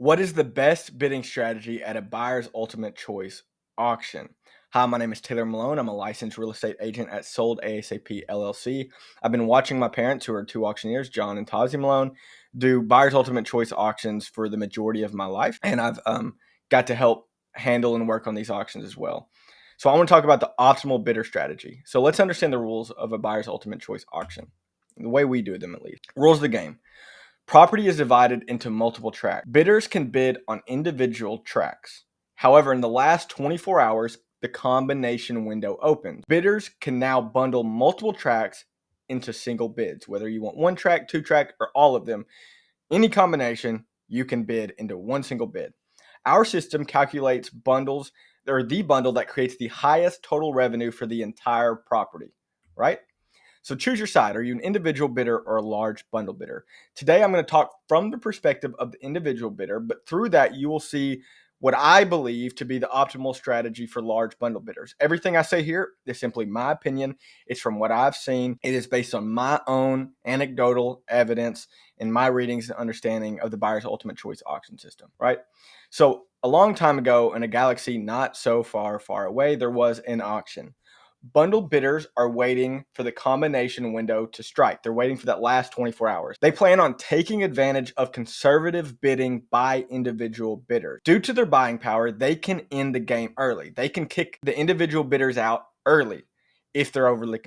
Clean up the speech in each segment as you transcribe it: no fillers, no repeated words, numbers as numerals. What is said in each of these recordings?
What is the best bidding strategy at a buyer's ultimate choice auction? Hi, my name is Taylor Malone. I'm a licensed real estate agent at SoldASAP LLC. I've been watching my parents, who are two auctioneers, John and Tazi Malone, do buyer's ultimate choice auctions for the majority of my life, and I've got to help handle and work on these auctions as well. So I want to talk about the optimal bidder strategy. So let's understand the rules of a buyer's ultimate choice auction, the way we do them at least. Rules of the game. Property is divided into multiple tracks. Bidders can bid on individual tracks. However, in the last 24 hours, the combination window opens. Bidders can now bundle multiple tracks into single bids, whether you want one track, two track, or all of them. Any combination, you can bid into one single bid. Our system calculates bundles, or the bundle that creates the highest total revenue for the entire property, right? So choose your side. Are you an individual bidder or a large bundle bidder? Today, I'm going to talk from the perspective of the individual bidder, but through that, you will see what I believe to be the optimal strategy for large bundle bidders. Everything I say here is simply my opinion. It's from what I've seen. It is based on my own anecdotal evidence and my readings and understanding of the buyer's ultimate choice auction system, right? So a long time ago, in a galaxy not so far away, there was an auction. Bundle bidders are waiting for the combination window to strike. They're waiting for that last 24 hours. They plan on taking advantage of conservative bidding by individual bidders. Due to their buying power, they can end the game early. They can kick the individual bidders out early if they're overly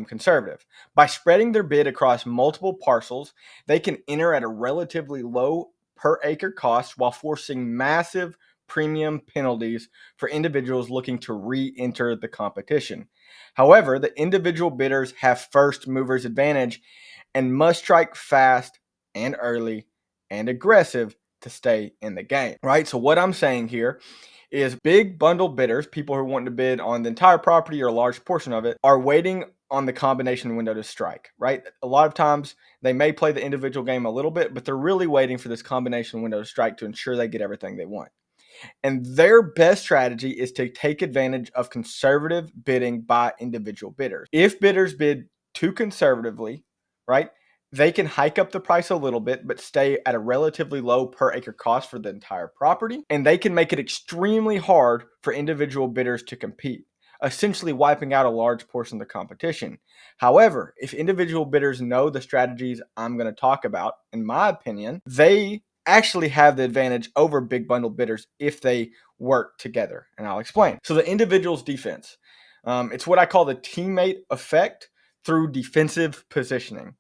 conservative. By spreading their bid across multiple parcels, they can enter at a relatively low per acre cost while forcing massive premium penalties for individuals looking to re-enter the competition. However, the individual bidders have first movers advantage and must strike fast and early and aggressive to stay in the game, right? So what I'm saying here is big bundle bidders, people who want to bid on the entire property or a large portion of it, are waiting on the combination window to strike, right? A lot of times they may play the individual game a little bit, but they're really waiting for this combination window to strike to ensure they get everything they want. And their best strategy is to take advantage of conservative bidding by individual bidders. If bidders bid too conservatively, right, they can hike up the price a little bit, but stay at a relatively low per acre cost for the entire property. And they can make it extremely hard for individual bidders to compete, essentially wiping out a large portion of the competition. However, if individual bidders know the strategies I'm going to talk about, in my opinion, they actually have the advantage over big bundle bidders if they work together. And I'll explain. So the individual's defense. It's what I call the teammate effect through defensive positioning.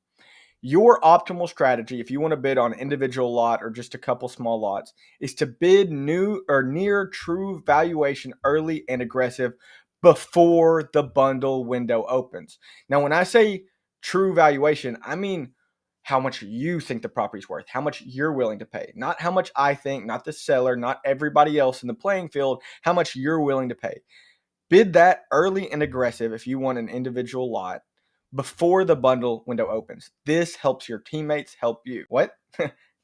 Your optimal strategy, if you want to bid on an individual lot or just a couple small lots, is to bid new or near true valuation early and aggressive before the bundle window opens. Now, when I say true valuation, I mean how much you think the property's worth, how much you're willing to pay, not how much I think, not the seller, not everybody else in the playing field, how much you're willing to pay. Bid that early and aggressive if you want an individual lot before the bundle window opens. This helps your teammates help you. What?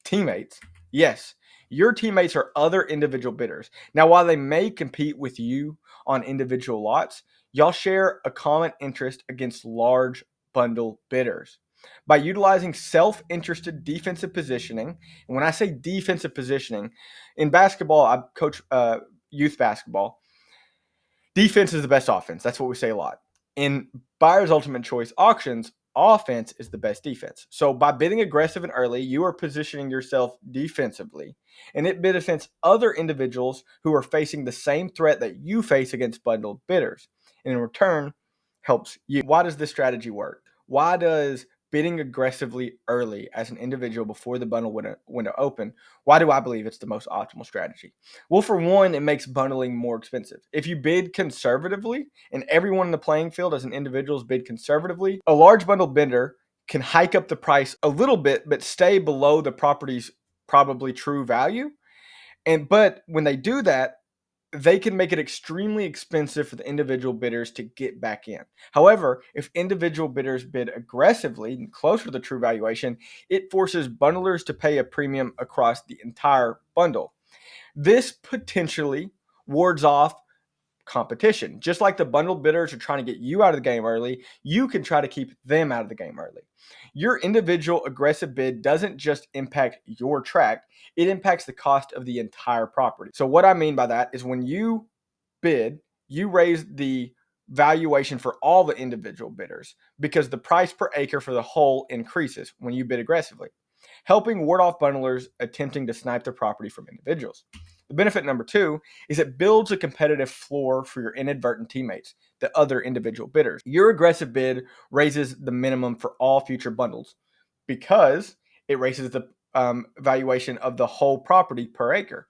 Teammates? Yes. Your teammates are other individual bidders. Now, while they may compete with you on individual lots, y'all share a common interest against large bundle bidders. By utilizing self-interested defensive positioning, and when I say defensive positioning, in basketball, I coach youth basketball. Defense is the best offense. That's what we say a lot. In buyer's ultimate choice auctions, offense is the best defense. So by bidding aggressive and early, you are positioning yourself defensively, and it benefits other individuals who are facing the same threat that you face against bundled bidders. And in return, helps you. Why does this strategy work? Why does bidding aggressively early as an individual before the bundle window open, why do I believe it's the most optimal strategy? Well, for one, it makes bundling more expensive. If you bid conservatively and everyone in the playing field as an individual bid conservatively, a large bundle bidder can hike up the price a little bit but stay below the property's probably true value. But when they do that, they can make it extremely expensive for the individual bidders to get back in. However, if individual bidders bid aggressively and closer to the true valuation, it forces bundlers to pay a premium across the entire bundle. This potentially wards off competition. Just like the bundled bidders are trying to get you out of the game early, you can try to keep them out of the game early. Your individual aggressive bid doesn't just impact your tract, it impacts the cost of the entire property. So what I mean by that is when you bid, you raise the valuation for all the individual bidders because the price per acre for the whole increases when you bid aggressively, helping ward off bundlers attempting to snipe their property from individuals. The benefit number two is it builds a competitive floor for your inadvertent teammates, the other individual bidders. Your aggressive bid raises the minimum for all future bundles because it raises the valuation of the whole property per acre.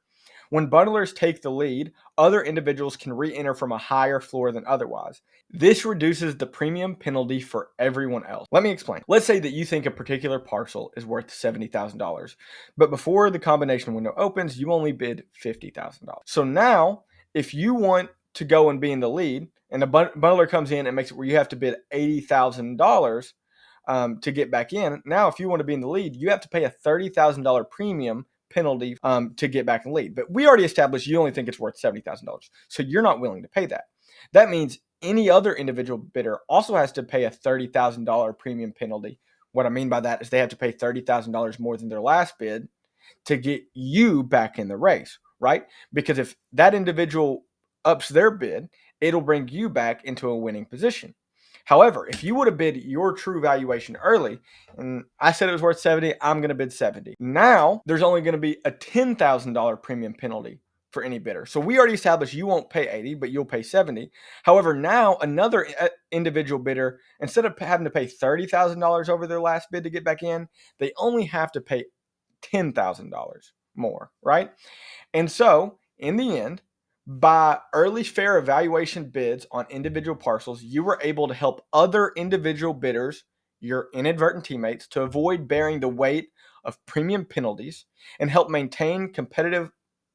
When bundlers take the lead, other individuals can re-enter from a higher floor than otherwise. This reduces the premium penalty for everyone else. Let me explain. Let's say that you think a particular parcel is worth $70,000, but before the combination window opens, you only bid $50,000. So now, if you want to go and be in the lead, and a bundler comes in and makes it where you have to bid $80,000 to get back in, now if you want to be in the lead, you have to pay a $30,000 premium penalty to get back in the lead. But we already established you only think it's worth $70,000. So you're not willing to pay that. That means any other individual bidder also has to pay a $30,000 premium penalty. What I mean by that is they have to pay $30,000 more than their last bid to get you back in the race, right? Because if that individual ups their bid, it'll bring you back into a winning position. However, if you would have bid your true valuation early, and I said it was worth 70, I'm going to bid 70. Now, there's only going to be a $10,000 premium penalty for any bidder. So we already established you won't pay 80, but you'll pay 70. However, now another individual bidder, instead of having to pay $30,000 over their last bid to get back in, they only have to pay $10,000 more, right? And so, in the end, by early fair evaluation bids on individual parcels, you were able to help other individual bidders, your inadvertent teammates, to avoid bearing the weight of premium penalties and help maintain competitive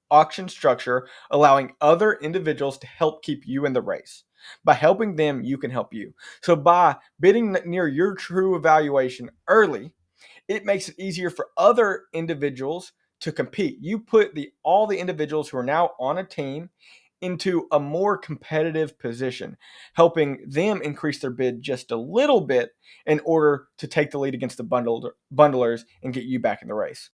auction structure, allowing other individuals to help keep you in the race. By helping them, you can help you. So by bidding near your true evaluation early, it makes it easier for other individuals to compete. You put all the individuals who are now on a team into a more competitive position, helping them increase their bid just a little bit in order to take the lead against the bundlers and get you back in the race.